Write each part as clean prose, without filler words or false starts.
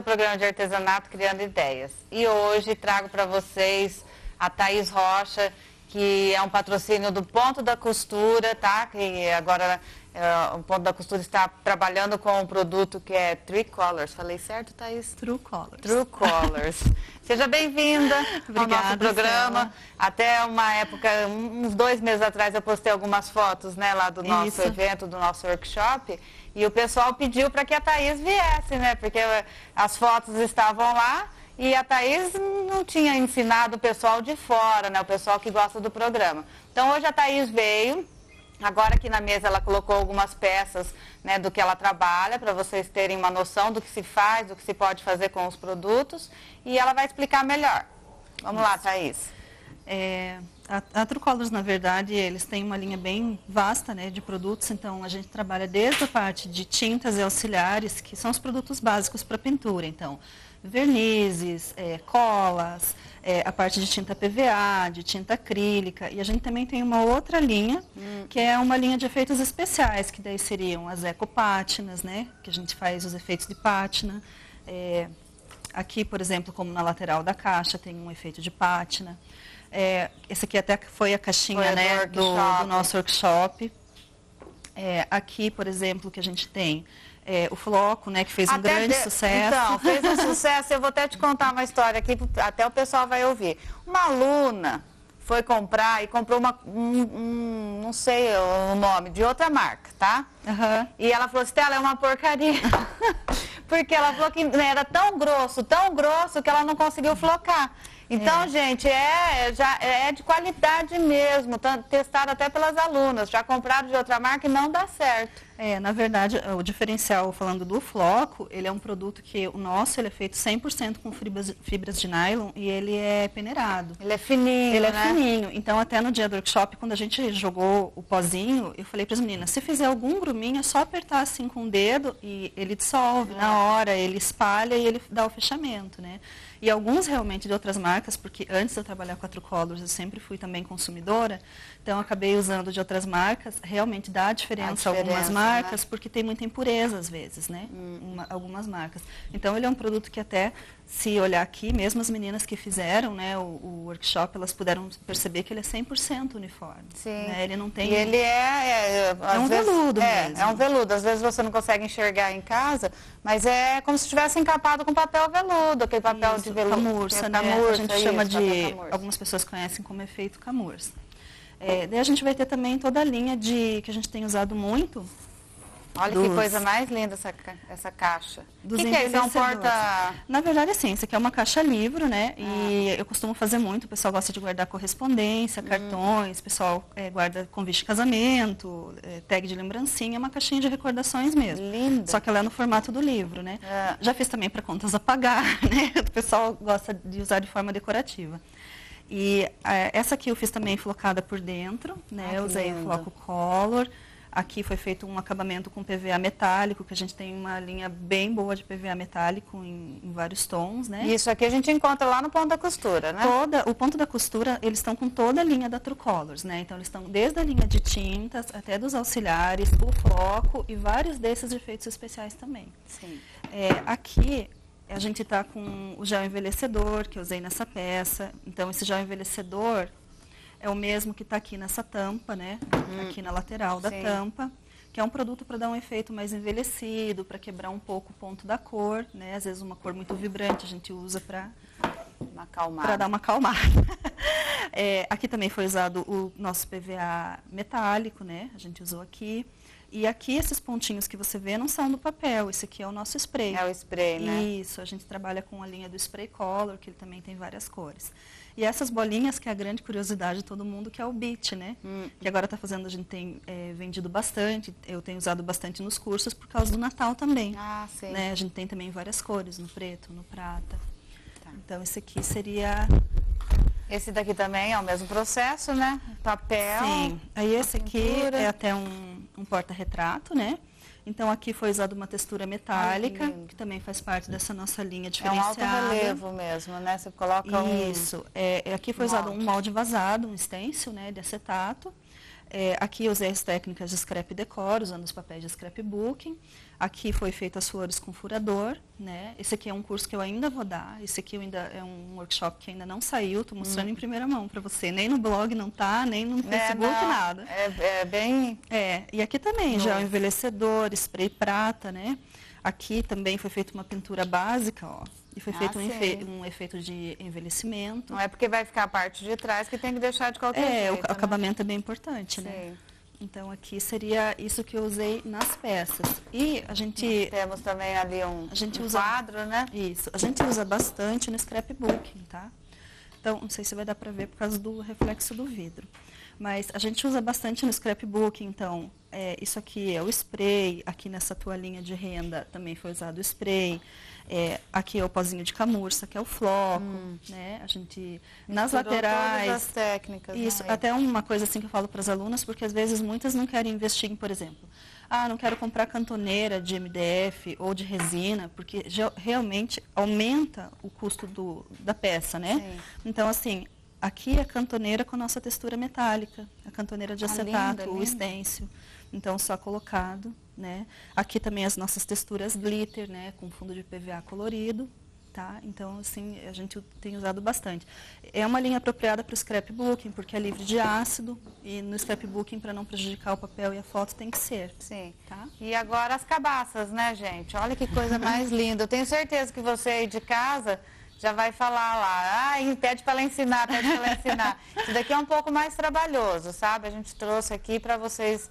ao programa de artesanato Criando Ideias. E hoje trago para vocês a Thaís Rocha, que é um patrocínio do Ponto da Costura, tá? Que agora o Ponto da Costura está trabalhando com um produto que é True Colors. Falei certo, Thaís? True Colors. True Colors. Seja bem-vinda ao nosso programa. Célia. Até uma época, uns 2 meses atrás, eu postei algumas fotos, né, lá do nosso evento, do nosso workshop. E o pessoal pediu para que a Thaís viesse, né? Porque as fotos estavam lá e a Thaís não tinha ensinado o pessoal de fora, né? O pessoal que gosta do programa. Então hoje a Thaís veio. Agora aqui na mesa ela colocou algumas peças, né, do que ela trabalha, para vocês terem uma noção do que se faz, do que se pode fazer com os produtos. E ela vai explicar melhor. Vamos lá, Thaís. A True Colors, na verdade, eles têm uma linha bem vasta, né, de produtos. Então, a gente trabalha desde a parte de tintas e auxiliares, que são os produtos básicos para pintura. Então, vernizes, colas, a parte de tinta PVA, de tinta acrílica. E a gente também tem uma outra linha, que é uma linha de efeitos especiais, que daí seriam as ecopátinas, né, que a gente faz os efeitos de pátina. Aqui, por exemplo, como na lateral da caixa, tem um efeito de pátina. Esse aqui até foi a caixinha, né, do nosso workshop. Aqui, por exemplo, que a gente tem o floco, né, que fez um grande sucesso. Então, fez um sucesso. Eu vou até te contar uma história aqui, até o pessoal vai ouvir. Uma aluna foi comprar e comprou não sei o nome, de outra marca, tá? Uhum. E ela falou, Stella, é uma porcaria. Porque ela falou que era tão grosso que ela não conseguiu flocar. Então, gente, é de qualidade mesmo, testado até pelas alunas. Já compraram de outra marca e não dá certo. Na verdade, o diferencial, falando do floco, ele é um produto que o nosso ele é feito 100% com fibras de nylon e ele é peneirado. Ele é fininho, Ele é fininho. Então, até no dia do workshop, quando a gente jogou o pozinho, eu falei para as meninas, se fizer algum gruminho, é só apertar assim com o dedo e ele dissolve na hora, ele espalha e ele dá o fechamento, né? E alguns realmente de outras marcas, porque antes de eu trabalhar com a True Colors, eu sempre fui também consumidora, então eu acabei usando de outras marcas, realmente dá diferença algumas marcas, né? Porque tem muita impureza às vezes, né? Algumas marcas. Então ele é um produto que até, se olhar aqui, mesmo as meninas que fizeram, né, o workshop, elas puderam perceber que ele é 100% uniforme. Sim. Né? Ele não tem... E ele é um veludo mesmo. É um veludo. Às vezes você não consegue enxergar em casa, mas é como se estivesse encapado com papel veludo, aquele papel de veludo. Camurça, né? A gente chama de... Algumas pessoas conhecem como efeito camurça. Daí a gente vai ter também toda a linha que a gente tem usado muito. Olha que coisa mais linda essa caixa. O que é isso? É um porta... Na verdade, sim. Isso aqui é uma caixa livro, né? E eu costumo fazer muito. O pessoal gosta de guardar correspondência, cartões. O pessoal guarda convite de casamento, tag de lembrancinha. É uma caixinha de recordações mesmo. Linda. Só que ela é no formato do livro, né? Já fiz também para contas a pagar, né? O pessoal gosta de usar de forma decorativa. E essa aqui eu fiz também flocada por dentro, né? Eu usei o floco color. Aqui foi feito um acabamento com PVA metálico, que a gente tem uma linha bem boa de PVA metálico em vários tons, né? Isso aqui a gente encontra lá no Ponto da Costura, né? O Ponto da Costura, eles estão com toda a linha da True Colors, né? Então, eles estão desde a linha de tintas, até dos auxiliares, o floco e vários desses efeitos especiais também. Sim. Aqui, a gente está com o gel envelhecedor, que eu usei nessa peça. Então, esse gel envelhecedor é o mesmo que está aqui nessa tampa, né? Aqui na lateral da tampa, que é um produto para dar um efeito mais envelhecido, para quebrar um pouco o ponto da cor, né? Às vezes uma cor muito vibrante a gente usa para dar uma acalmada. Aqui também foi usado o nosso PVA metálico, né? A gente usou aqui. E aqui esses pontinhos que você vê não são do papel, esse aqui é o nosso spray. É o spray, né? Isso, a gente trabalha com a linha do Spray Color, que ele também tem várias cores. E essas bolinhas, que é a grande curiosidade de todo mundo, que é o beach, né? Que agora está fazendo, a gente tem vendido bastante, eu tenho usado bastante nos cursos por causa do Natal também. Ah, sim. Né? A gente tem também várias cores, no preto, no prata. Tá. Então esse aqui seria... Esse daqui também é o mesmo processo, né? Papel. Sim. Aí esse aqui é até um porta-retrato, né? Então aqui foi usada uma textura metálica, que também faz parte dessa nossa linha diferenciada. É um alto relevo mesmo, né? Você coloca Isso. Aqui foi usado um molde vazado, um stencil, né, de acetato. Aqui eu usei as técnicas de scrap decor, usando os papéis de scrapbooking. Aqui foi feito as flores com furador, né? Esse aqui é um curso que eu ainda vou dar. Esse aqui ainda é um workshop que ainda não saiu. Estou mostrando em primeira mão para você. Nem no blog não tá, nem no Facebook, nada. É bem... E aqui também, gel envelhecedor, spray prata, né? Aqui também foi feita uma pintura básica, ó. E foi feito um efeito de envelhecimento. Não é porque vai ficar a parte de trás que tem que deixar de qualquer jeito. O acabamento é bem importante, né? Então, aqui seria isso que eu usei nas peças. E a gente... Temos também ali um quadro, né? Isso. A gente usa bastante no scrapbooking, tá? Então, não sei se vai dar para ver por causa do reflexo do vidro. Mas a gente usa bastante no scrapbooking, então, isso aqui é o spray, aqui nessa toalhinha de renda também foi usado o spray. Aqui é o pozinho de camurça, que é o floco, né? A gente, nas laterais... todas as técnicas. Isso, até uma coisa assim que eu falo para as alunas, porque às vezes muitas não querem investir em, por exemplo, não quero comprar cantoneira de MDF ou de resina, porque realmente aumenta o custo da peça, né? Sim. Então, assim, aqui é a cantoneira com a nossa textura metálica, a cantoneira de acetato, o stencil. Então, só colocado, né? Aqui também as nossas texturas glitter, né? Com fundo de PVA colorido, tá? Então, assim, a gente tem usado bastante. É uma linha apropriada para o scrapbooking, porque é livre de ácido. E no scrapbooking, para não prejudicar o papel e a foto, tem que ser. Sim. Tá? E agora as cabaças, né, gente? Olha que coisa mais linda. Eu tenho certeza que você aí de casa... já vai falar lá, pede para ela ensinar, pede para ela ensinar. Isso daqui é um pouco mais trabalhoso, sabe? A gente trouxe aqui para vocês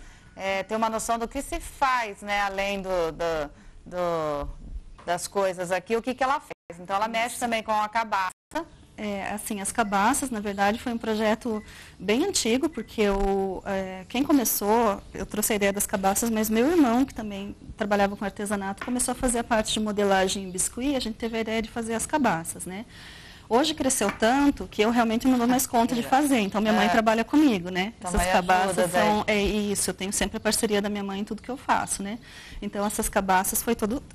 ter uma noção do que se faz, né? Além das coisas aqui, o que ela fez. Então, ela mexe também com a cabaça. Assim, as cabaças, na verdade, foi um projeto bem antigo, porque quem começou, eu trouxe a ideia das cabaças, mas meu irmão, que também trabalhava com artesanato, começou a fazer a parte de modelagem em biscuit, a gente teve a ideia de fazer as cabaças, né? Hoje cresceu tanto que eu realmente não dou mais conta de fazer. Então, minha mãe trabalha comigo, né? Essas cabaças são... isso, eu tenho sempre a parceria da minha mãe em tudo que eu faço, né? Então, essas cabaças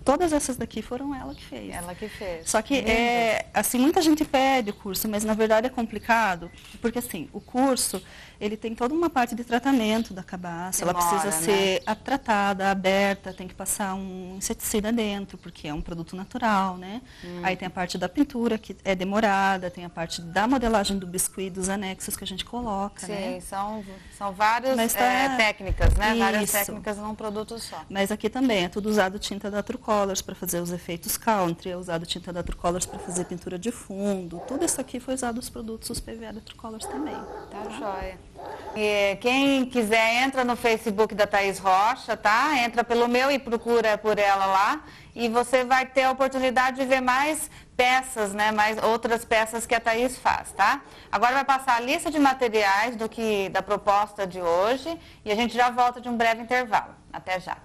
todas essas daqui foram ela que fez. Ela que fez. Só que, assim, muita gente pede o curso, mas na verdade é complicado, porque, assim, o curso, ele tem toda uma parte de tratamento da cabaça. Ela precisa ser tratada, aberta, tem que passar um inseticida dentro, porque é um produto natural, né? Aí tem a parte da pintura, que é demorada, tem a parte da modelagem do biscuit, dos anexos que a gente coloca, né? Sim, são várias técnicas, né? Várias técnicas num produto só. Mas aqui também é tudo usado tinta da True Colors para fazer os efeitos country, é usado tinta da True Colors para fazer pintura de fundo. Tudo isso aqui foi usado os produtos, os PVA da True Colors também. Tá joia. E quem quiser, entra no Facebook da Thaís Rocha, tá? Entra pelo meu e procura por ela lá. E você vai ter a oportunidade de ver mais peças, né? Mais outras peças que a Thaís faz, tá? Agora vai passar a lista de materiais da proposta de hoje e a gente já volta de um breve intervalo. Até já.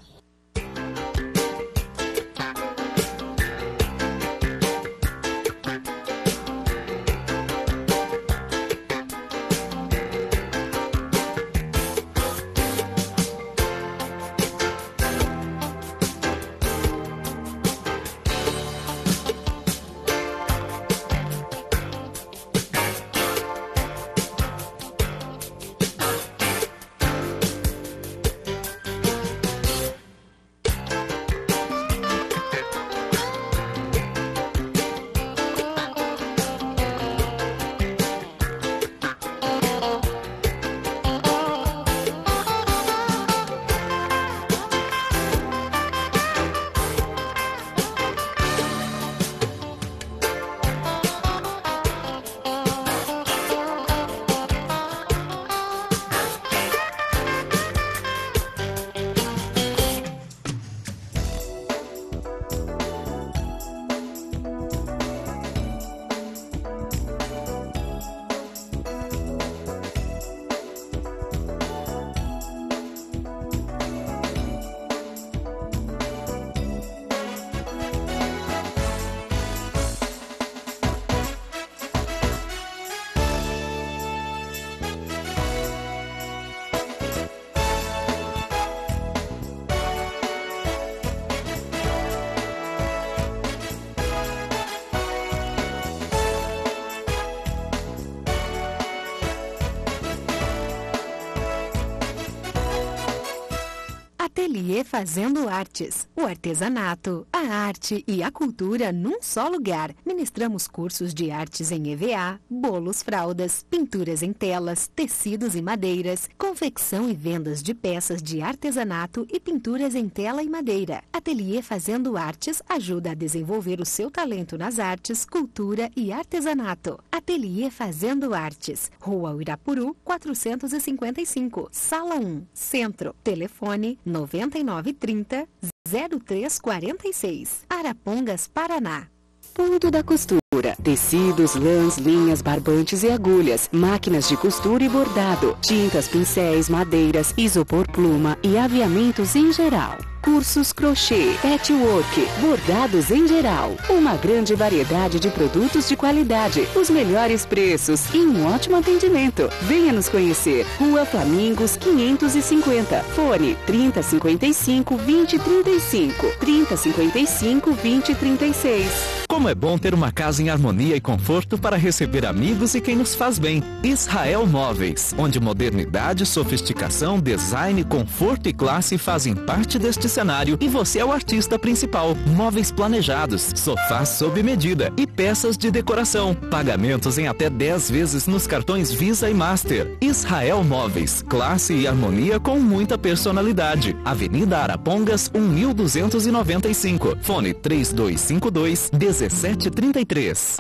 Ateliê Fazendo Artes. O artesanato, a arte e a cultura num só lugar. Ministramos cursos de artes em EVA, bolos, fraldas, pinturas em telas, tecidos e madeiras, confecção e vendas de peças de artesanato e pinturas em tela e madeira. Ateliê Fazendo Artes ajuda a desenvolver o seu talento nas artes, cultura e artesanato. Ateliê Fazendo Artes. Rua Uirapuru, 455, Sala 1, Centro. Telefone 9930-0346. Arapongas, Paraná. Ponto da Costura. Tecidos, lãs, linhas, barbantes e agulhas, máquinas de costura e bordado, tintas, pincéis, madeiras, isopor pluma e aviamentos em geral. Cursos crochê, patchwork, bordados em geral. Uma grande variedade de produtos de qualidade, os melhores preços e um ótimo atendimento. Venha nos conhecer. Rua Flamingos 550. Fone 3055-2035. 3055-2036. Como é bom ter uma casa em harmonia e conforto para receber amigos e quem nos faz bem. Israel Móveis, onde modernidade, sofisticação, design, conforto e classe fazem parte deste cenário e você é o artista principal. Móveis planejados, sofás sob medida e peças de decoração. Pagamentos em até 10 vezes nos cartões Visa e Master. Israel Móveis, classe e harmonia com muita personalidade. Avenida Arapongas 1295. Fone 3252-1733.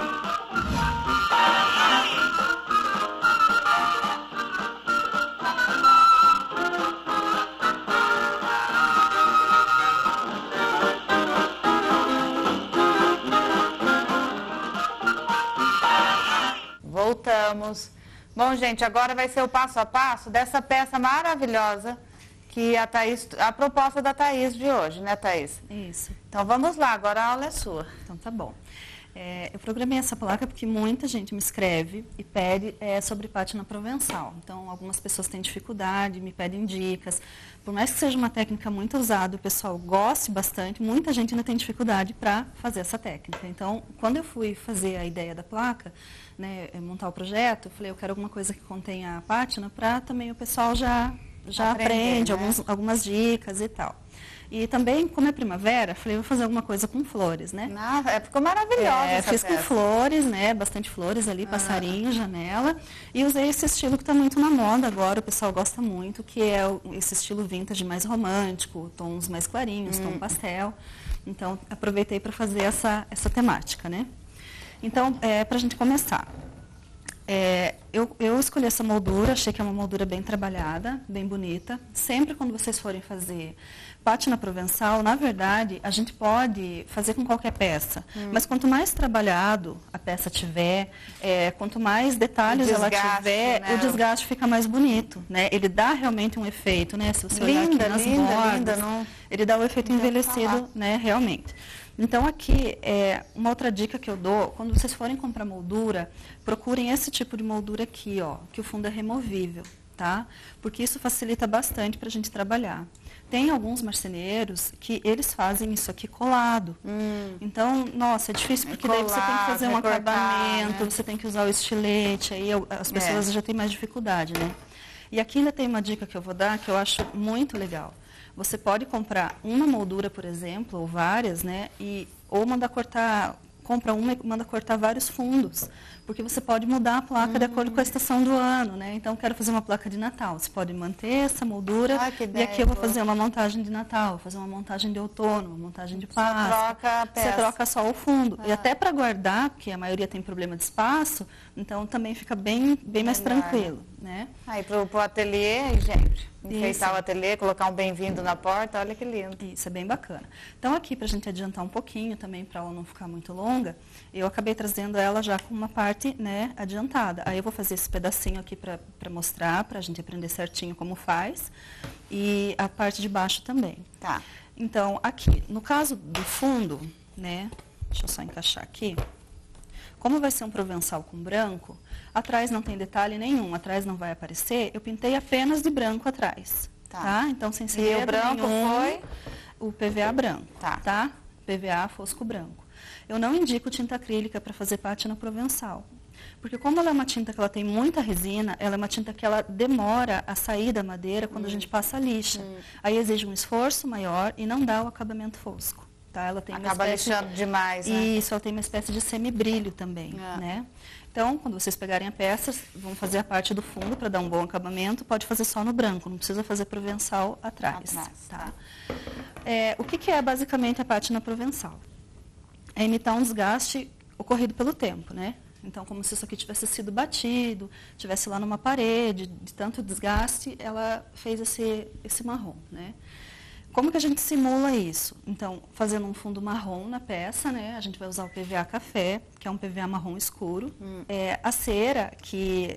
Voltamos. Bom, gente, agora vai ser o passo a passo dessa peça maravilhosa que a proposta da Thaís de hoje, né, Thaís? Isso. Então vamos lá, agora a aula é sua. Então tá bom. Eu programei essa placa porque muita gente me escreve e pede sobre pátina provençal. Então, algumas pessoas têm dificuldade, me pedem dicas. Por mais que seja uma técnica muito usada, o pessoal goste bastante, muita gente ainda tem dificuldade para fazer essa técnica. Então, quando eu fui fazer a ideia da placa, né, montar o projeto, eu falei, eu quero alguma coisa que contenha a pátina para também o pessoal já aprende, né? Algumas dicas e tal. E também, como é primavera, falei, vou fazer alguma coisa com flores, né? Ficou maravilhosa essa fiz peça. Com flores, né? Bastante flores ali, passarinho, janela. E usei esse estilo que está muito na moda agora, o pessoal gosta muito, que é esse estilo vintage mais romântico, tons mais clarinhos, tom pastel. Então, aproveitei para fazer essa temática, né? Então, para a gente começar. Eu escolhi essa moldura, achei que é uma moldura bem trabalhada, bem bonita. Sempre quando vocês forem fazer pátina provençal, na verdade, a gente pode fazer com qualquer peça. Mas quanto mais trabalhado a peça tiver, quanto mais detalhes ela tiver, né? O desgaste fica mais bonito, né? Ele dá realmente um efeito, né? Se você olhar aqui nas bordas, ele dá o efeito envelhecido, né? Realmente. Então, aqui, uma outra dica que eu dou, quando vocês forem comprar moldura, procurem esse tipo de moldura aqui, ó, que o fundo é removível, tá? Porque isso facilita bastante para a gente trabalhar. Tem alguns marceneiros que eles fazem isso aqui colado. Então, nossa, é difícil, porque daí você tem que fazer um acabamento, né? Você tem que usar o estilete, aí as pessoas já têm mais dificuldade, né? E aqui ainda tem uma dica que eu vou dar, que eu acho muito legal. Você pode comprar uma moldura, por exemplo, ou várias, né? Ou compra uma e manda cortar vários fundos. Porque você pode mudar a placa de acordo com a estação do ano, né? Então, quero fazer uma placa de Natal. Você pode manter essa moldura e aqui eu vou fazer uma montagem de Natal, vou fazer uma montagem de outono, uma montagem de Páscoa. Você troca só o fundo. E até para guardar, porque a maioria tem problema de espaço, então também fica bem mais tranquilo, né? Aí pro ateliê, gente, enfeitar o ateliê, colocar um bem-vindo na porta, olha que lindo. Isso, é bem bacana. Então aqui, para a gente adiantar um pouquinho também, para ela não ficar muito longa, eu acabei trazendo ela já com uma parte, né, adiantada. Aí eu vou fazer esse pedacinho aqui para mostrar, para a gente aprender certinho como faz. E a parte de baixo também. Tá. Então, aqui, no caso do fundo, né, deixa eu só encaixar aqui. Como vai ser um provençal com branco, atrás não tem detalhe nenhum, atrás não vai aparecer, eu pintei apenas de branco atrás. Tá? Então, sem segredo o branco nenhum, foi? O PVA branco, tá? PVA fosco branco. Eu não indico tinta acrílica para fazer pátina provençal, Porque como ela é uma tinta que ela tem muita resina, ela é uma tinta que ela demora a sair da madeira quando a gente passa a lixa. Aí exige um esforço maior e não dá o acabamento fosco. Tá? Ela tem Acaba lixando demais, né? Isso, ela tem uma espécie de semibrilho também, né? Então, quando vocês pegarem a peça, vão fazer a parte do fundo para dar um bom acabamento, pode fazer só no branco, não precisa fazer provençal atrás. Tá? O que é basicamente a pátina provençal? É imitar um desgaste ocorrido pelo tempo, né? Então, como se isso aqui tivesse sido batido, tivesse lá numa parede, de tanto desgaste, ela fez esse marrom, né? Como que a gente simula isso? Então, fazendo um fundo marrom na peça, né? A gente vai usar o PVA café, que é um PVA marrom escuro. A cera, que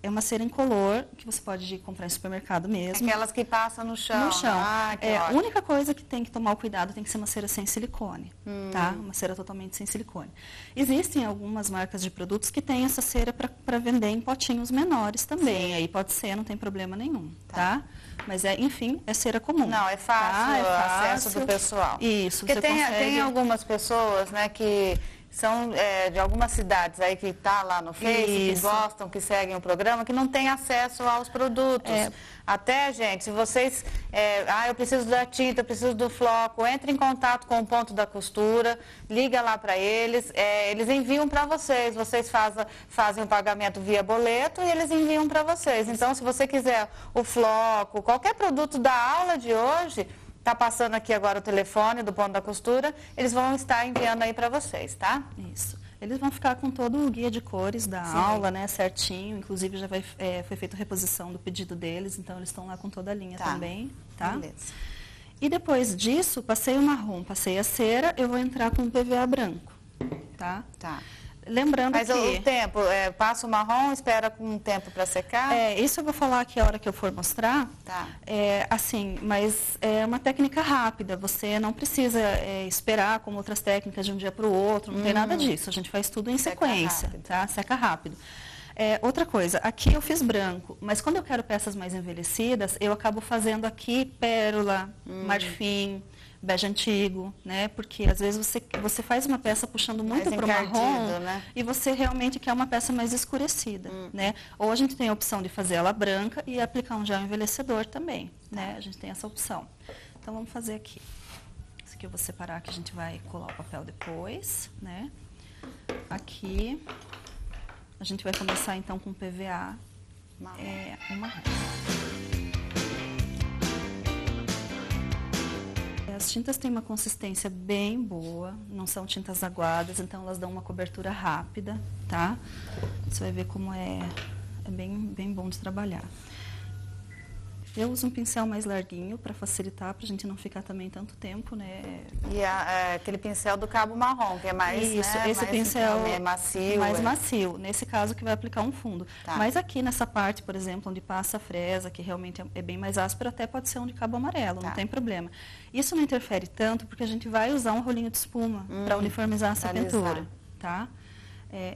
é uma cera incolor, que você pode comprar em supermercado mesmo. Aquelas que passam no chão. No chão. A única coisa que tem que tomar o cuidado tem que ser uma cera sem silicone, tá? Uma cera totalmente sem silicone. Existem algumas marcas de produtos que têm essa cera para vender em potinhos menores também. Sim. Aí pode ser, não tem problema nenhum, tá? Mas, enfim, é cera comum. Não, é fácil o acesso do pessoal. Isso, porque tem algumas pessoas, né, que são de algumas cidades aí que está lá no Face, que gostam, que seguem o programa, que não tem acesso aos produtos. Até, gente, se vocês... eu preciso da tinta, eu preciso do floco, entre em contato com o ponto da costura, liga lá para eles, eles enviam para vocês. Vocês fazem o pagamento via boleto e eles enviam para vocês. Então, se você quiser o floco, qualquer produto da aula de hoje... Está passando aqui agora o telefone do ponto da costura, eles vão estar enviando aí para vocês, tá? Isso. Eles vão ficar com todo o guia de cores da aula, né, certinho. Inclusive já foi feita a reposição do pedido deles, então eles estão lá com toda a linha também, tá? Beleza. E depois disso, passei o marrom, passei a cera, eu vou entrar com o PVA branco, tá? Tá. Lembrando Mas o tempo, passa o marrom, espera com um tempo para secar? Isso eu vou falar aqui a hora que eu for mostrar. Tá. Mas é uma técnica rápida. Você não precisa esperar como outras técnicas de um dia para o outro. Não tem nada disso. A gente faz tudo em sequência, tá? Seca rápido. Outra coisa, aqui eu fiz branco, mas quando eu quero peças mais envelhecidas, eu acabo fazendo aqui pérola, marfim, bege antigo, né? Porque às vezes você faz uma peça puxando muito para o marrom, né? E você realmente quer uma peça mais escurecida, né? Ou a gente tem a opção de fazer ela branca e aplicar um gel envelhecedor também, né? A gente tem essa opção. Então vamos fazer aqui. Esse aqui eu vou separar, que a gente vai colar o papel depois, né? Aqui a gente vai começar então com PVA marrom. As tintas têm uma consistência bem boa, não são tintas aguadas, então elas dão uma cobertura rápida, tá? Você vai ver como é bem bom de trabalhar. Eu uso um pincel mais larguinho para facilitar, para a gente não ficar também tanto tempo, né? E aquele pincel do cabo marrom, que é mais... Isso, né, esse pincel é macio. Mais macio, nesse caso que vai aplicar um fundo. Tá. Mas aqui nessa parte, por exemplo, onde passa a fresa, que realmente é bem mais áspero, até pode ser um de cabo amarelo, não tem problema. Isso não interfere tanto, porque a gente vai usar um rolinho de espuma para uniformizar essa pintura, tá?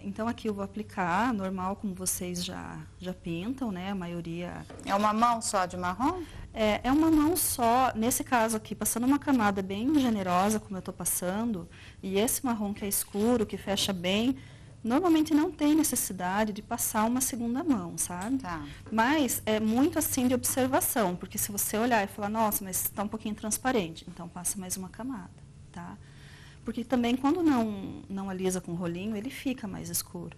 Então, aqui eu vou aplicar, normal, como vocês já pintam, né? A maioria... É uma mão só de marrom? É uma mão só. Nesse caso aqui, passando uma camada bem generosa, como eu estou passando, e esse marrom que é escuro, que fecha bem, normalmente não tem necessidade de passar uma segunda mão, sabe? Tá. Mas é muito assim de observação, porque se você olhar e falar, nossa, mas está um pouquinho transparente, então passa mais uma camada, tá? Porque também quando não alisa com o rolinho, ele fica mais escuro,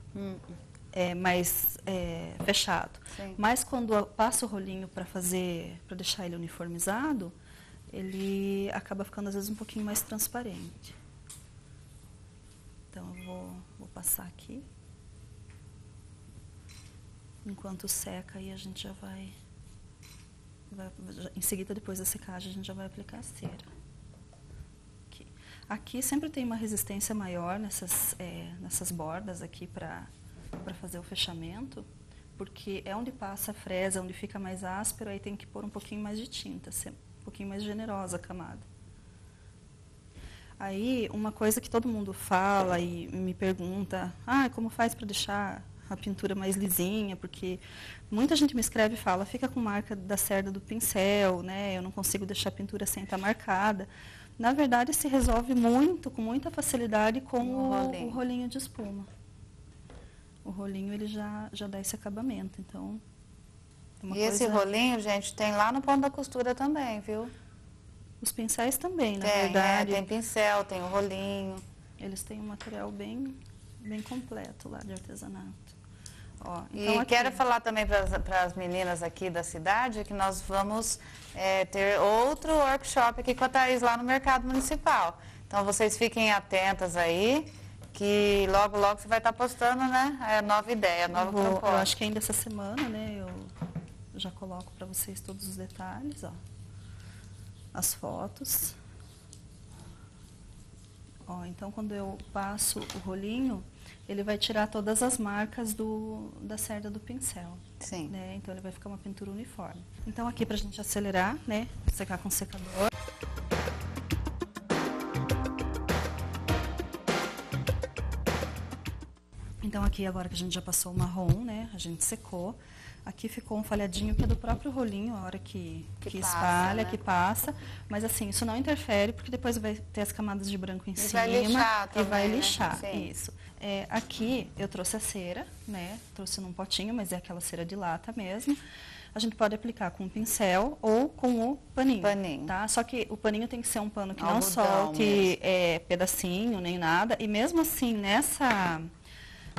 mais fechado. Sim. Mas quando eu passo o rolinho para deixar ele uniformizado, ele acaba ficando às vezes um pouquinho mais transparente. Então eu vou passar aqui. Enquanto seca, aí a gente já vai em seguida, depois da secagem, a gente já vai aplicar a cera. Aqui sempre tem uma resistência maior nessas bordas aqui para fazer o fechamento, porque é onde passa a fresa, onde fica mais áspero, aí tem que pôr um pouquinho mais de tinta, ser um pouquinho mais generosa a camada. Aí, uma coisa que todo mundo fala e me pergunta, como faz para deixar a pintura mais lisinha? Porque muita gente me escreve e fala, fica com marca da cerda do pincel, né? Eu não consigo deixar a pintura sem estar marcada. Na verdade, se resolve com muita facilidade com o rolinho de espuma. o rolinho ele já dá esse acabamento, então... E esse rolinho, gente, tem lá no ponto da costura também, viu? Os pincéis também, na verdade. Tem pincel, tem o rolinho. Eles têm um material bem completo lá de artesanato. Ó, então e quero falar também para as meninas aqui da cidade que nós vamos ter outro workshop aqui com a Thaís lá no Mercado Municipal. Então vocês fiquem atentas aí, que logo, logo você vai estar postando, né? É nova ideia, nova proposta. Eu acho que ainda essa semana, né? Eu já coloco para vocês todos os detalhes, ó. As fotos. Ó, então quando eu passo o rolinho, ele vai tirar todas as marcas da cerda do pincel. Sim. Né? Então ele vai ficar uma pintura uniforme. Então aqui pra gente acelerar, né? Secar com secador. Então aqui agora que a gente já passou o marrom, né? A gente secou. Aqui ficou um falhadinho que é do próprio rolinho, a hora que espalha, né? Que passa. Mas assim, isso não interfere, porque depois vai ter as camadas de branco em cima. Vai lixar também, e vai né? lixar, Sim. isso. Aqui eu trouxe a cera, né? Trouxe num potinho, mas é aquela cera de lata mesmo. A gente pode aplicar com o pincel ou com o paninho. Tá? Só que o paninho tem que ser um pano que não solte pedacinho, nem nada. E mesmo assim, nessa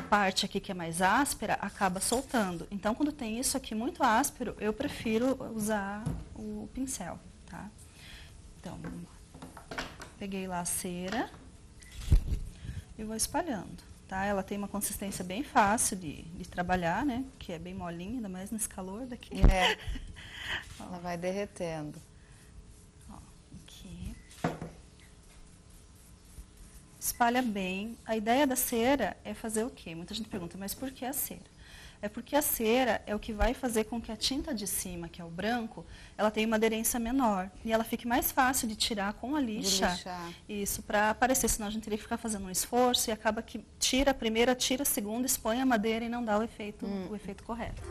parte aqui que é mais áspera, acaba soltando. Então, quando tem isso aqui muito áspero, eu prefiro usar o pincel, tá? Então, peguei lá a cera e vou espalhando, tá? Ela tem uma consistência bem fácil de trabalhar, né? Que é bem molinha, ainda mais nesse calor daqui. Ela vai derretendo. Ó, aqui. Espalha bem. A ideia da cera é fazer o quê? Muita gente pergunta, mas por que a cera? É porque a cera é o que vai fazer com que a tinta de cima, que é o branco, ela tenha uma aderência menor. E ela fique mais fácil de tirar com a lixa. Isso, para aparecer, senão a gente teria que ficar fazendo um esforço e acaba que tira a primeira, tira a segunda, expõe a madeira e não dá o efeito correto.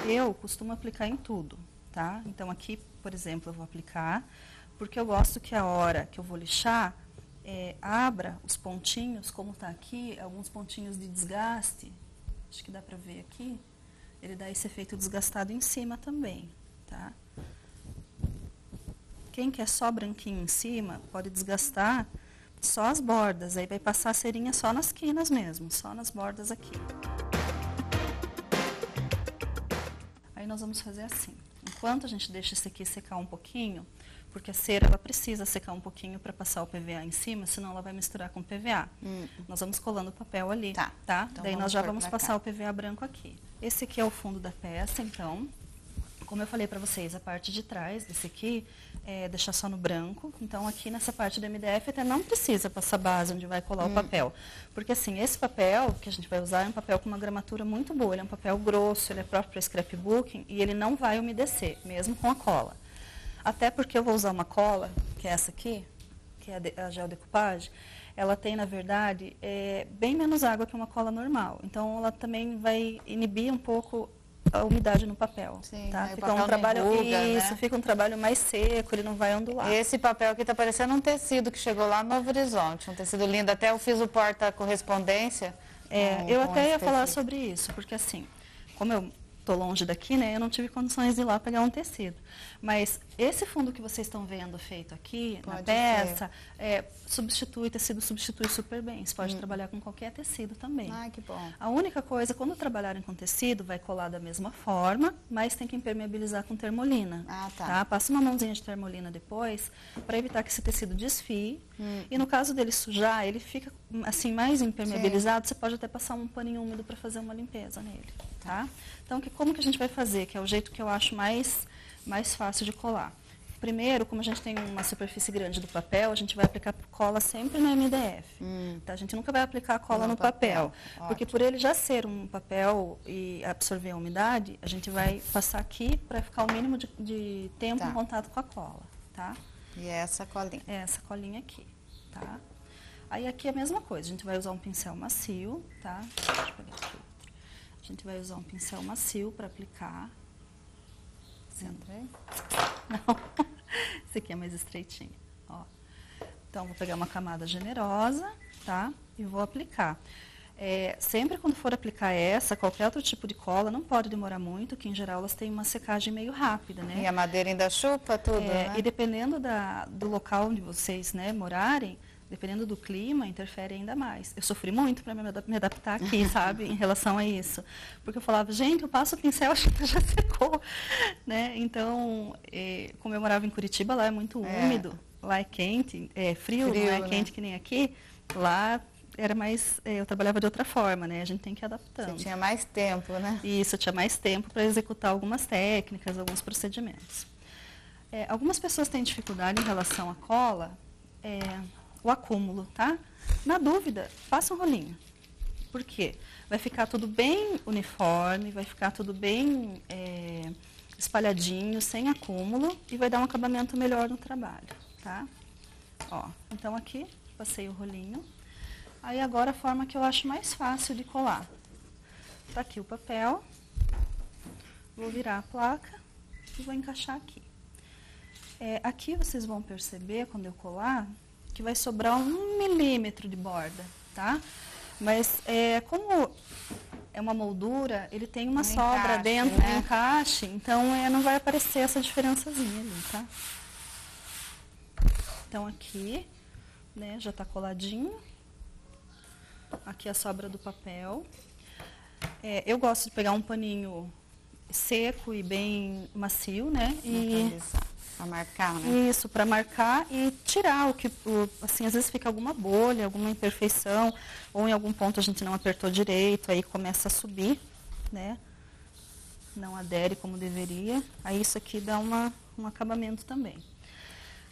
Eu costumo aplicar em tudo, tá? Então aqui, por exemplo, eu vou aplicar, porque eu gosto que a hora que eu vou lixar, abra os pontinhos, como está aqui, alguns pontinhos de desgaste, acho que dá para ver aqui, ele dá esse efeito desgastado em cima também, tá? Quem quer só branquinho em cima, pode desgastar só as bordas, aí vai passar a cerinha só nas quinas mesmo, só nas bordas aqui. Aí nós vamos fazer assim, enquanto a gente deixa esse aqui secar um pouquinho, porque a cera ela precisa secar um pouquinho para passar o PVA em cima, senão ela vai misturar com o PVA. Nós vamos colando o papel ali, tá? Então daí nós já vamos passar o PVA branco aqui. Esse aqui é o fundo da peça, então, como eu falei para vocês, a parte de trás desse aqui é deixar só no branco. Então aqui nessa parte do MDF até não precisa passar base onde vai colar o papel. Porque assim, esse papel que a gente vai usar é um papel com uma gramatura muito boa, ele é um papel grosso, ele é próprio para scrapbooking e ele não vai umedecer, mesmo com a cola. Até porque eu vou usar uma cola, que é essa aqui, que é a gel decoupage, ela tem, na verdade, bem menos água que uma cola normal. Então, ela também vai inibir um pouco a umidade no papel. Sim, tá? Fica um trabalho fica um trabalho mais seco, ele não vai ondular. Esse papel aqui está parecendo um tecido que chegou lá no Novo Horizonte, um tecido lindo. Até eu fiz o porta-correspondência. Eu até ia falar sobre isso, porque assim, como eu estou longe daqui, né, eu não tive condições de ir lá pegar um tecido. Mas esse fundo que vocês estão vendo feito aqui, na peça, tecido substitui super bem. Você pode trabalhar com qualquer tecido também. Ai, que bom. A única coisa, quando trabalharem com tecido, vai colar da mesma forma, mas tem que impermeabilizar com termolina. Tá? Passa uma mãozinha de termolina depois, para evitar que esse tecido desfie. E no caso dele sujar, ele fica assim mais impermeabilizado, você pode até passar um paninho úmido para fazer uma limpeza nele. Tá? Então, como que a gente vai fazer? Que é o jeito que eu acho mais fácil de colar. Primeiro, como a gente tem uma superfície grande do papel, a gente vai aplicar cola sempre no MDF. Tá? A gente nunca vai aplicar cola no papel. Porque por ele já ser um papel e absorver a umidade, a gente vai passar aqui para ficar o mínimo de tempo em contato com a cola. Tá? E essa colinha? Essa colinha aqui. Tá? Aí aqui é a mesma coisa, a gente vai usar um pincel macio. Tá? Deixa eu pegar aqui. A gente vai usar um pincel macio para aplicar. Centrei? Não, esse aqui é mais estreitinho. Ó. Então, vou pegar uma camada generosa, tá? E vou aplicar. Sempre quando for aplicar qualquer outro tipo de cola, não pode demorar muito, que em geral elas têm uma secagem meio rápida, né? E a madeira ainda chupa tudo, né? E dependendo do local onde vocês, né, morarem, dependendo do clima, interfere ainda mais. Eu sofri muito para me adaptar aqui, sabe, em relação a isso. Porque eu falava, gente, eu passo o pincel, acho que já secou, né? Então, como eu morava em Curitiba, lá é muito úmido, lá é quente, frio, não é quente que nem aqui, lá era mais, eu trabalhava de outra forma, né? A gente tem que ir adaptando. Você tinha mais tempo, né? Isso, eu tinha mais tempo para executar algumas técnicas, alguns procedimentos. Algumas pessoas têm dificuldade em relação à cola, o acúmulo, tá? Na dúvida, passa um rolinho. Por quê? Vai ficar tudo bem uniforme, vai ficar tudo bem espalhadinho, sem acúmulo, e vai dar um acabamento melhor no trabalho, tá? Ó, então aqui, passei o rolinho. Aí agora a forma que eu acho mais fácil de colar. Tá aqui o papel. Vou virar a placa e vou encaixar aqui. Aqui vocês vão perceber, quando eu colar, que vai sobrar 1 milímetro de borda, tá? Mas como é uma moldura, ele tem uma sobra encaixe, dentro, né? Um encaixe, então não vai aparecer essa diferençazinha ali, tá? Então aqui, né, já tá coladinho. Aqui a sobra do papel. Eu gosto de pegar um paninho seco e bem macio, né? Para marcar, né? Isso, para marcar e tirar assim, às vezes fica alguma bolha, alguma imperfeição, ou em algum ponto a gente não apertou direito, aí começa a subir, né? Não adere como deveria. Aí isso aqui dá um acabamento também.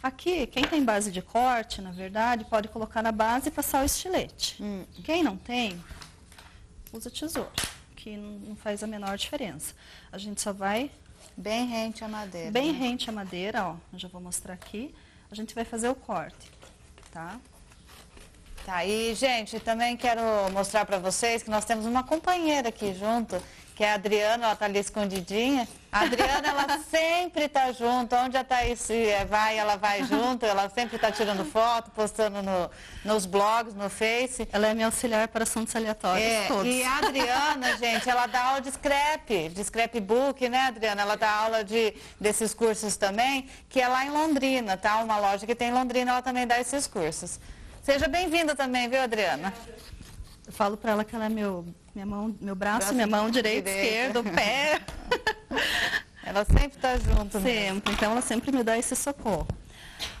Aqui, quem tem base de corte, na verdade, pode colocar na base e passar o estilete. Quem não tem, usa tesoura, que não faz a menor diferença. A gente só vai... Bem rente à madeira. Bem rente à madeira, ó. Eu já vou mostrar aqui. A gente vai fazer o corte, tá? Tá, e gente, também quero mostrar para vocês que nós temos uma companheira aqui junto, que é a Adriana, ela tá ali escondidinha. A Adriana, ela sempre tá junto, onde a Thaís vai, ela vai junto, ela sempre tá tirando foto, postando nos blogs, no Face. Ela é minha auxiliar para assuntos aleatórios todos. E a Adriana, gente, ela dá aula de scrapbook, né, Adriana? Ela dá aula desses cursos também, que é lá em Londrina, tá? Uma loja que tem em Londrina, ela também dá esses cursos. Seja bem-vinda também, viu, Adriana? Eu falo para ela que ela é meu braço, minha mão direita, esquerda, o pé. Ela sempre está junto. Sempre, então ela sempre me dá esse socorro.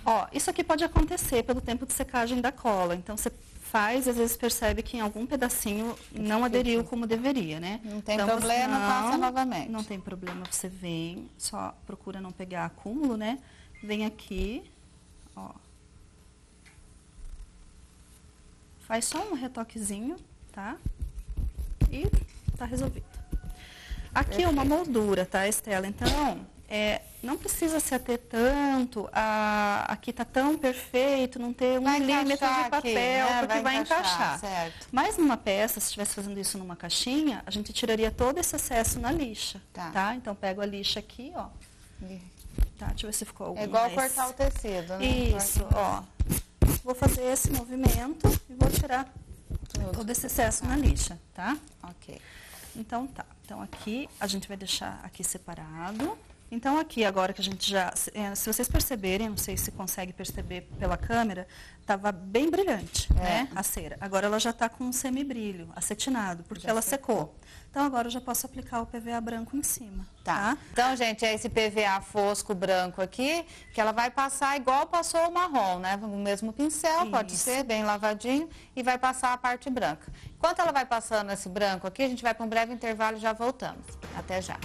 Ó, isso aqui pode acontecer pelo tempo de secagem da cola. Então você faz, às vezes percebe que em algum pedacinho não aderiu como deveria, né? Não tem então, problema, passa novamente. Não tem problema, você vem, só procura não pegar acúmulo, né? Vem aqui, ó. Faz só um retoquezinho, tá? E tá resolvido. Aqui é uma moldura, tá, Estela? Então, não precisa se ater tanto, aqui tá tão perfeito, não ter 1 milímetro de papel, aqui, né? Porque vai encaixar. Certo. Mas numa peça, se estivesse fazendo isso numa caixinha, a gente tiraria todo esse excesso na lixa, tá? Então, pego a lixa aqui, ó. Tá, deixa eu ver se ficou algum. É igual cortar o tecido, né? Isso, ó. Vou fazer esse movimento e vou tirar todo esse excesso na lixa, tá? Ok. Então tá. Então aqui a gente vai deixar aqui separado. Então aqui agora que a gente já, se vocês perceberem, não sei se consegue perceber pela câmera, estava bem brilhante, né, a cera. Agora ela já está com um semibrilho, acetinado, porque ela secou. Então agora eu já posso aplicar o PVA branco em cima. Tá? Então, gente, é esse PVA fosco branco aqui, que ela vai passar igual passou o marrom, né? O mesmo pincel, isso. Pode ser, bem lavadinho, e vai passar a parte branca. Enquanto ela vai passando esse branco aqui, a gente vai para um breve intervalo e já voltamos. Até já.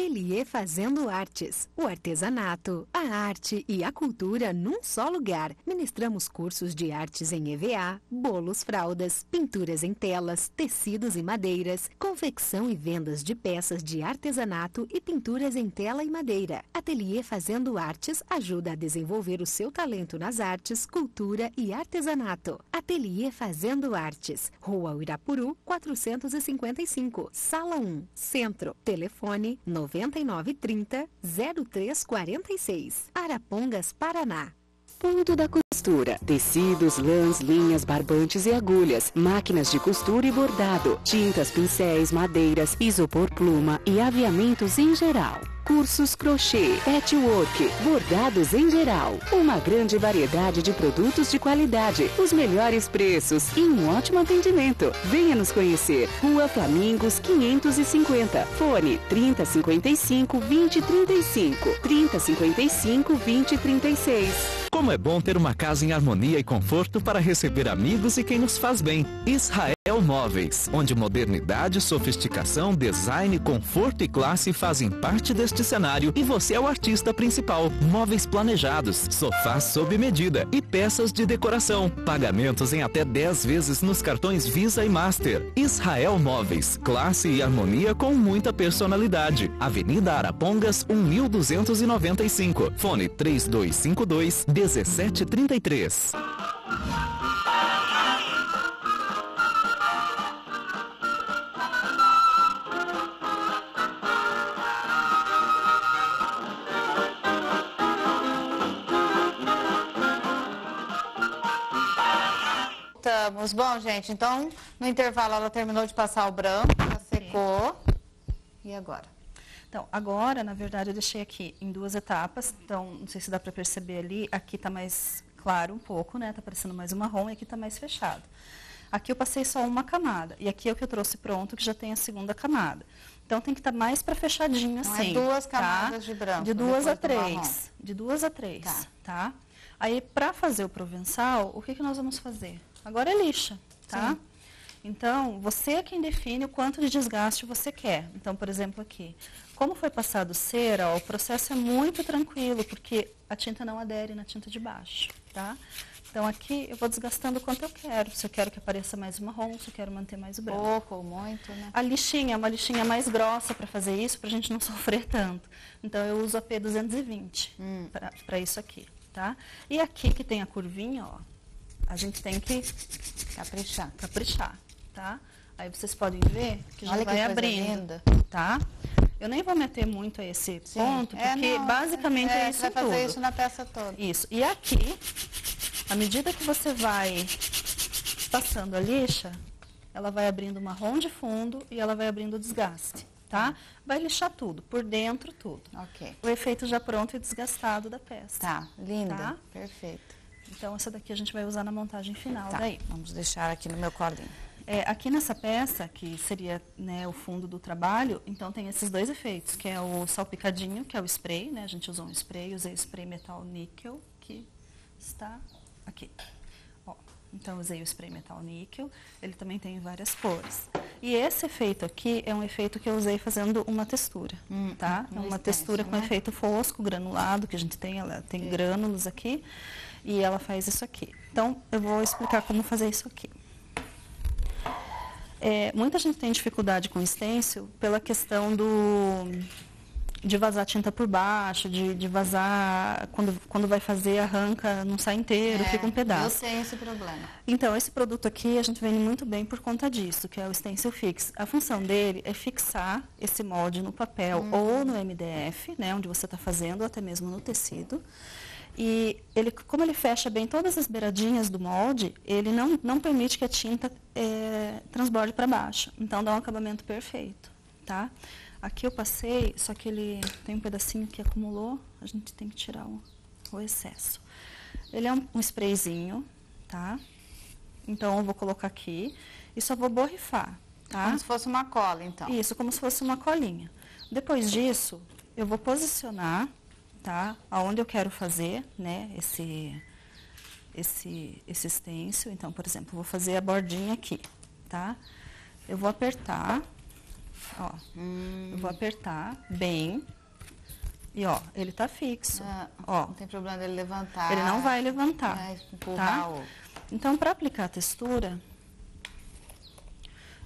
Ateliê Fazendo Artes, o artesanato, a arte e a cultura num só lugar. Ministramos cursos de artes em EVA, bolos, fraldas, pinturas em telas, tecidos e madeiras, confecção e vendas de peças de artesanato e pinturas em tela e madeira. Ateliê Fazendo Artes ajuda a desenvolver o seu talento nas artes, cultura e artesanato. Ateliê Fazendo Artes, Rua Uirapuru, 455, Sala 1, Centro. Telefone 9930-0346. Arapongas, Paraná. Ponto da Costura. Tecidos, lãs, linhas, barbantes e agulhas. Máquinas de costura e bordado. Tintas, pincéis, madeiras, isopor pluma e aviamentos em geral. Cursos crochê, patchwork, bordados em geral. Uma grande variedade de produtos de qualidade, os melhores preços e um ótimo atendimento. Venha nos conhecer. Rua Flamingos 550. Fone 3055-2035. 3055-2036. Como é bom ter uma casa em harmonia e conforto para receber amigos e quem nos faz bem. Israel Móveis, onde modernidade, sofisticação, design, conforto e classe fazem parte deste cenário e você é o artista principal. Móveis planejados, sofás sob medida e peças de decoração. Pagamentos em até 10 vezes nos cartões Visa e Master. Israel Móveis, classe e harmonia com muita personalidade. Avenida Arapongas, 1295. Fone 3252-1733. Bom, gente, então no intervalo ela terminou de passar o branco, já secou. E agora? Então, agora, na verdade, eu deixei aqui em 2 etapas. Então, não sei se dá para perceber ali, aqui tá mais claro um pouco, né? Tá parecendo mais um marrom e aqui tá mais fechado. Aqui eu passei só uma camada. E aqui é o que eu trouxe pronto, que já tem a segunda camada. Então, tem que estar mais para fechadinho assim. Então, 2 camadas de branco. De 2 a 3. De 2 a 3, tá? Aí, para fazer o provençal, o que nós vamos fazer? Agora é lixa, tá? Sim. Então, você é quem define o quanto de desgaste você quer. Então, por exemplo, aqui. Como foi passado cera, ó, o processo é muito tranquilo, porque a tinta não adere na tinta de baixo, tá? Então, aqui eu vou desgastando o quanto eu quero. Se eu quero que apareça mais o marrom, se eu quero manter mais o branco. Pouco ou muito, né? A lixinha é uma lixinha mais grossa para fazer isso, para a gente não sofrer tanto. Então, eu uso a P220 para isso aqui, tá? E aqui que tem a curvinha, ó. A gente tem que caprichar, tá? Aí vocês podem ver que já vai abrindo, tá? Eu nem vou meter muito a esse ponto, porque basicamente é isso vai fazer isso na peça toda. Isso. E aqui, à medida que você vai passando a lixa, ela vai abrindo marrom de fundo e ela vai abrindo desgaste, tá? Vai lixar tudo, por dentro tudo. Ok. O efeito já pronto e desgastado da peça. Tá, linda, tá? Perfeito. Então, essa daqui a gente vai usar na montagem final. Tá, daí. Vamos deixar aqui no meu colinho. Aqui nessa peça, que seria, né, o fundo do trabalho, então tem esses 2 efeitos, que é o salpicadinho, que é o spray, né? A gente usou um spray, usei o spray metal níquel, que está aqui. Ó, então, usei o spray metal níquel, ele também tem várias cores. E esse efeito aqui é um efeito que eu usei fazendo uma textura, tá? É uma textura com efeito fosco, granulado, que a gente tem, ela tem grânulos aqui. E ela faz isso aqui. Então, eu vou explicar como fazer isso aqui. Muita gente tem dificuldade com stencil pela questão de vazar tinta por baixo, de vazar, quando vai fazer, arranca, não sai inteiro, fica um pedaço. Eu tenho esse problema. Então, esse produto aqui, a gente vende muito bem por conta disso, que é o Stencil Fix. A função dele é fixar esse molde no papel ou no MDF, né, onde você está fazendo, ou até mesmo no tecido. E ele, como ele fecha bem todas as beiradinhas do molde, ele não permite que a tinta transborde para baixo. Então, dá um acabamento perfeito, tá? Aqui eu passei, só que ele tem um pedacinho que acumulou, a gente tem que tirar o excesso. Ele é um sprayzinho, tá? Então, eu vou colocar aqui e só vou borrifar, tá? Como se fosse uma cola, então. Isso, como se fosse uma colinha. Depois disso, eu vou posicionar, tá? Aonde eu quero fazer, né, esse stencil. Então, por exemplo, eu vou fazer a bordinha aqui, tá? Eu vou apertar Ó, eu vou apertar bem. E, ó, ele tá fixo. Ó, não tem problema dele levantar. Ele não vai levantar, tá? Então, para aplicar a textura,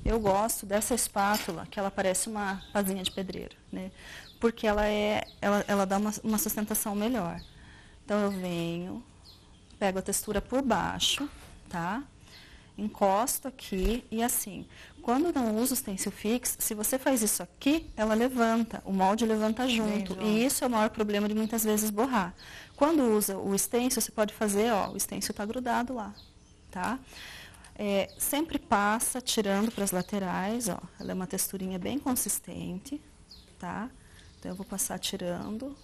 eu gosto dessa espátula, que ela parece uma pazinha de pedreiro, né? Porque ela dá uma sustentação melhor. Então, eu venho, pego a textura por baixo, tá? Encosto aqui e assim. Quando não uso o stencil fix, se você faz isso aqui, ela levanta, o molde levanta junto. E isso é o maior problema de muitas vezes borrar. Quando usa o stencil, você pode fazer, ó, o stencil tá grudado lá, tá? Sempre passa tirando para as laterais, ó. Ela é uma texturinha bem consistente, tá? Então, eu vou passar tirando.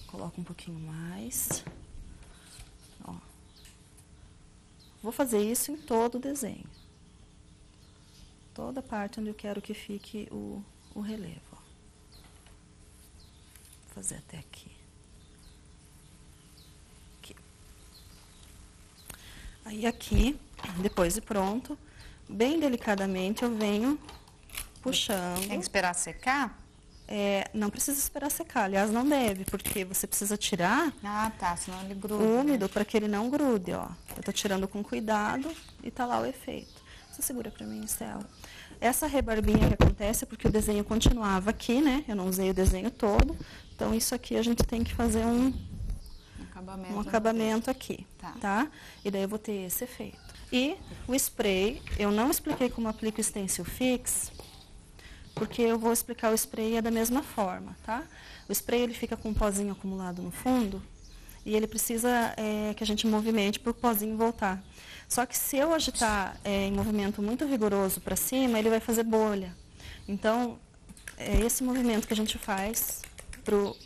Coloco um pouquinho mais. Ó. Vou fazer isso em todo o desenho. Toda parte onde eu quero que fique o relevo. Ó. Vou fazer até aqui. Aí aqui, depois de pronto, bem delicadamente eu venho puxando. Tem que esperar secar? Não precisa esperar secar, aliás não deve, porque você precisa tirar senão ele gruda. Úmido, para que ele não grude, ó. Eu tô tirando com cuidado e tá lá o efeito. Você segura para mim, Estela. Essa rebarbinha que acontece é porque o desenho continuava aqui, né? Eu não usei o desenho todo, então isso aqui a gente tem que fazer um acabamento aqui, tá? E daí eu vou ter esse efeito. E o spray, eu não expliquei como aplica o stencil fix, porque eu vou explicar o spray da mesma forma, tá? O spray ele fica com um pozinho acumulado no fundo e ele precisa que a gente movimente para o pozinho voltar. Só que se eu agitar em movimento muito vigoroso para cima, ele vai fazer bolha. Então, é esse movimento que a gente faz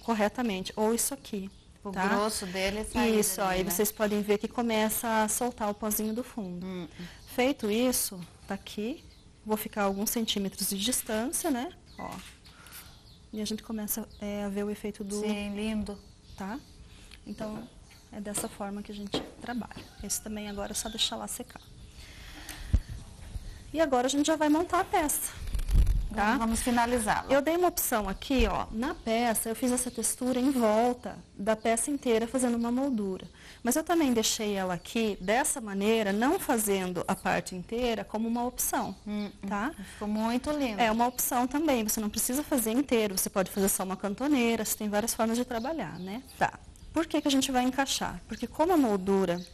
corretamente, ou isso aqui. O grosso dele é saída. Isso, ó, aí vocês podem ver que começa a soltar o pozinho do fundo. Feito isso, tá aqui. Vou ficar alguns centímetros de distância, né? Ó. E a gente começa a ver o efeito do... Sim, lindo. Tá? Então, é dessa forma que a gente trabalha. Esse também agora é só deixar lá secar. E agora a gente já vai montar a peça. Tá? Vamos finalizá-la. Eu dei uma opção aqui, ó, na peça, eu fiz essa textura em volta da peça inteira, fazendo uma moldura. Mas eu também deixei ela aqui, dessa maneira, não fazendo a parte inteira, como uma opção, tá? Ficou muito lindo. É uma opção também, você não precisa fazer inteiro, você pode fazer só uma cantoneira, você tem várias formas de trabalhar, né? Tá. Por que que a gente vai encaixar? Porque como a moldura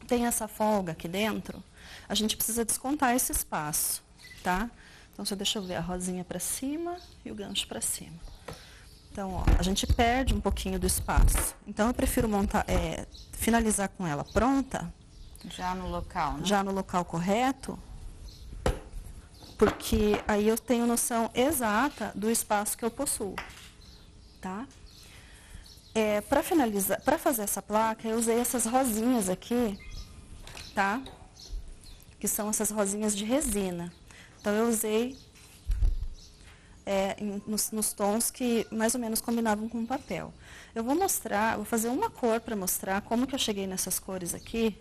tem essa folga aqui dentro, a gente precisa descontar esse espaço, tá? Então, só deixa eu ver a rosinha para cima e o gancho para cima. Então, ó, a gente perde um pouquinho do espaço. Então, eu prefiro finalizar com ela pronta. Já no local, né? Já no local correto. Porque aí eu tenho noção exata do espaço que eu possuo. Tá? Para finalizar, para fazer essa placa, eu usei essas rosinhas aqui, tá? Que são essas rosinhas de resina. Então, eu usei nos tons que mais ou menos combinavam com o papel. Eu vou fazer uma cor para mostrar como que eu cheguei nessas cores aqui,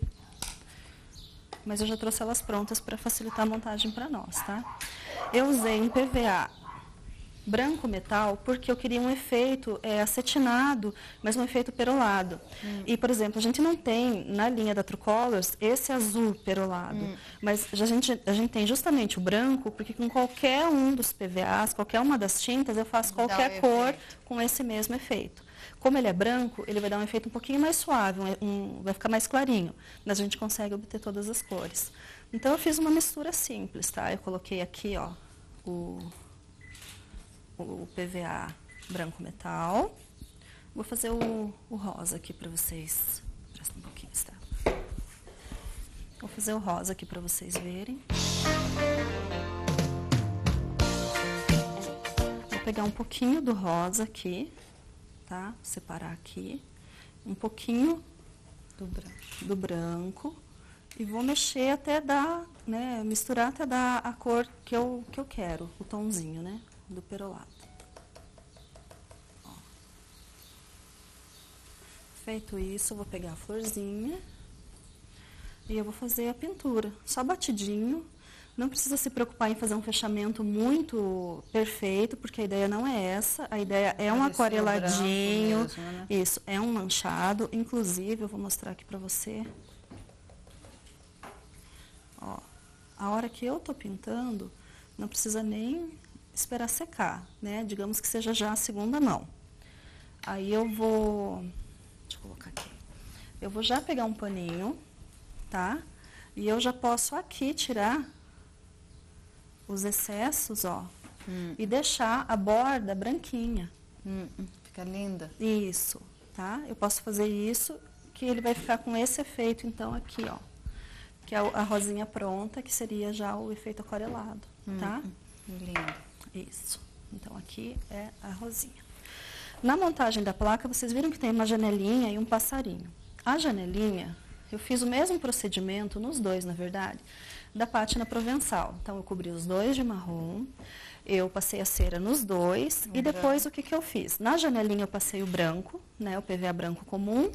mas eu já trouxe elas prontas para facilitar a montagem para nós, tá? Eu usei em PVA branco metal porque eu queria um efeito acetinado, mas um efeito perolado. E, por exemplo, a gente não tem na linha da True Colors esse azul perolado, mas a gente tem justamente o branco, porque com qualquer um dos PVAs, qualquer uma das tintas, eu faço qualquer cor com esse mesmo efeito. Como ele é branco, ele vai dar um efeito um pouquinho mais suave, vai ficar mais clarinho, mas a gente consegue obter todas as cores. Então, eu fiz uma mistura simples, tá? Eu coloquei aqui, ó, o PVA branco metal. Vou fazer o rosa aqui para vocês. Presta um pouquinho, tá? Vou fazer o rosa aqui para vocês verem. Vou pegar um pouquinho do rosa aqui, tá? Vou separar aqui. Um pouquinho do branco. E vou mexer até dar, né? Misturar até dar a cor que eu quero, o tomzinho, né? Do perolado. Ó. Feito isso, eu vou pegar a florzinha e eu vou fazer a pintura, só batidinho. Não precisa se preocupar em fazer um fechamento muito perfeito, porque a ideia não é essa. A ideia é um aquareladinho, mesmo, né? Isso, é um manchado. Inclusive, eu vou mostrar aqui para você. Ó, a hora que eu tô pintando, não precisa nem esperar secar, né? Digamos que seja já a segunda mão. Aí eu vou... Deixa eu colocar aqui. Eu vou já pegar um paninho, tá? E eu já posso aqui tirar os excessos, ó, e deixar a borda branquinha. Fica linda. Isso, tá? Eu posso fazer isso, que ele vai ficar com esse efeito, então, aqui, ó. Que é a rosinha pronta, que seria já o efeito aquarelado, tá? Lindo. Isso. Então, aqui é a rosinha. Na montagem da placa, vocês viram que tem uma janelinha e um passarinho. A janelinha, eu fiz o mesmo procedimento, nos dois, na verdade, da pátina provençal. Então, eu cobri os dois de marrom, eu passei a cera nos dois, e depois o que eu fiz? Na janelinha eu passei o branco, né, o PVA branco comum,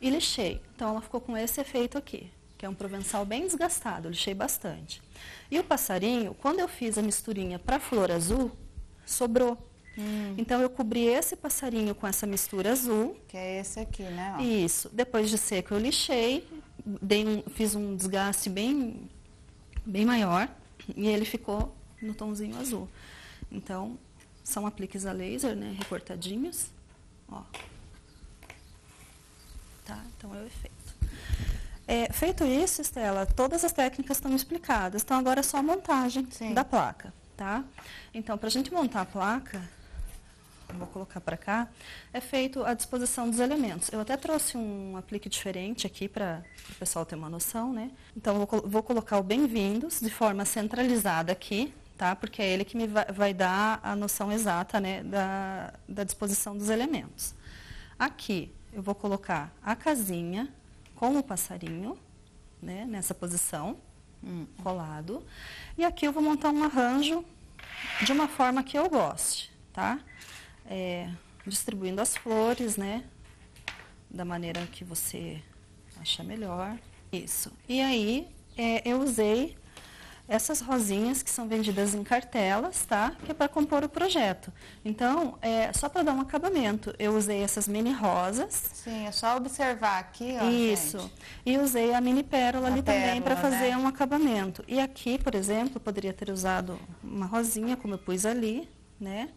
e lixei. Então, ela ficou com esse efeito aqui, que é um provençal bem desgastado, eu lixei bastante. E o passarinho, quando eu fiz a misturinha para flor azul, sobrou. Então, eu cobri esse passarinho com essa mistura azul. Que é esse aqui, né? Ó. Isso. Depois de seco, eu lixei, fiz um desgaste bem maior e ele ficou no tomzinho azul. Então, são apliques a laser, né? Recortadinhos. Ó. Tá? Então, é o efeito. Feito isso, Estela, todas as técnicas estão explicadas. Então, agora é só a montagem da placa, tá? Então, para a gente montar a placa... Vou colocar para cá, é feito a disposição dos elementos. Eu até trouxe um aplique diferente aqui para o pessoal ter uma noção, né? Então, vou colocar o bem-vindos de forma centralizada aqui, tá? Porque é ele que me vai dar a noção exata, né, da disposição dos elementos. Aqui, eu vou colocar a casinha com o passarinho, né, nessa posição, colado. E aqui eu vou montar um arranjo de uma forma que eu goste, tá? Distribuindo as flores, né? Da maneira que você achar melhor. Isso. E aí, eu usei essas rosinhas que são vendidas em cartelas, tá? Que é para compor o projeto. Então, só para dar um acabamento, eu usei essas mini rosas. Sim, é só observar aqui, ó. Isso. Gente. E usei a mini pérola ali também para fazer um acabamento. E aqui, por exemplo, eu poderia ter usado uma rosinha, como eu pus ali, né?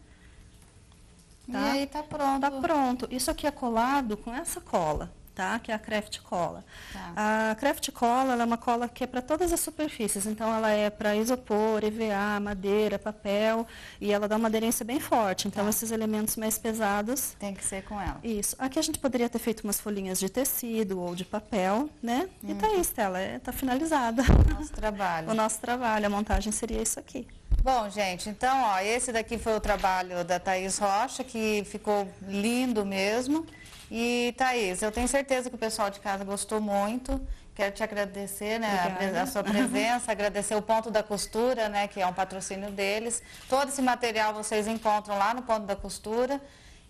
Tá? E aí tá pronto. Tá pronto. Isso aqui é colado com essa cola, tá? Que é a Craft Cola. Tá. A Craft Cola, ela é uma cola que é para todas as superfícies. Então, ela é para isopor, EVA, madeira, papel. E ela dá uma aderência bem forte. Então, esses elementos mais pesados... Tem que ser com ela. Isso. Aqui a gente poderia ter feito umas folhinhas de tecido ou de papel, né? E tá aí, Estela. Tá finalizada. Nosso trabalho. O nosso trabalho. A montagem seria isso aqui. Bom, gente, então, ó, esse daqui foi o trabalho da Thaís Rocha, que ficou lindo mesmo. E, Thaís, eu tenho certeza que o pessoal de casa gostou muito. Quero te agradecer, né, a sua presença, agradecer o Ponto da Costura, né, que é um patrocínio deles. Todo esse material vocês encontram lá no Ponto da Costura.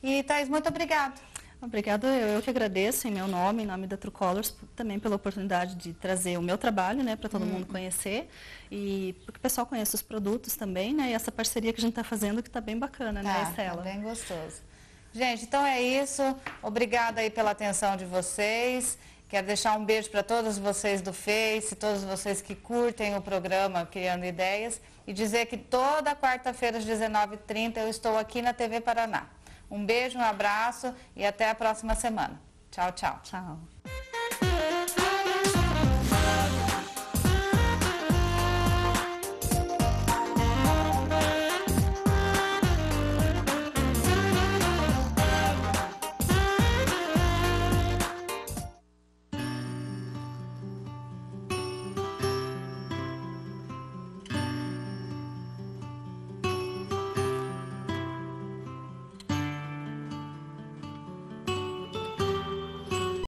E, Thaís, muito obrigada. Obrigada, eu que agradeço em meu nome, em nome da True Colors, também pela oportunidade de trazer o meu trabalho, né, para todo mundo conhecer, e porque o pessoal conhece os produtos também, né, e essa parceria que a gente está fazendo que está bem bacana, né, Estela? Tá bem gostoso. Gente, então é isso, obrigada aí pela atenção de vocês, quero deixar um beijo para todos vocês do Face, todos vocês que curtem o programa Criando Ideias, e dizer que toda quarta-feira às 19h30 eu estou aqui na TV Paraná. Um beijo, um abraço e até a próxima semana. Tchau, tchau. Tchau.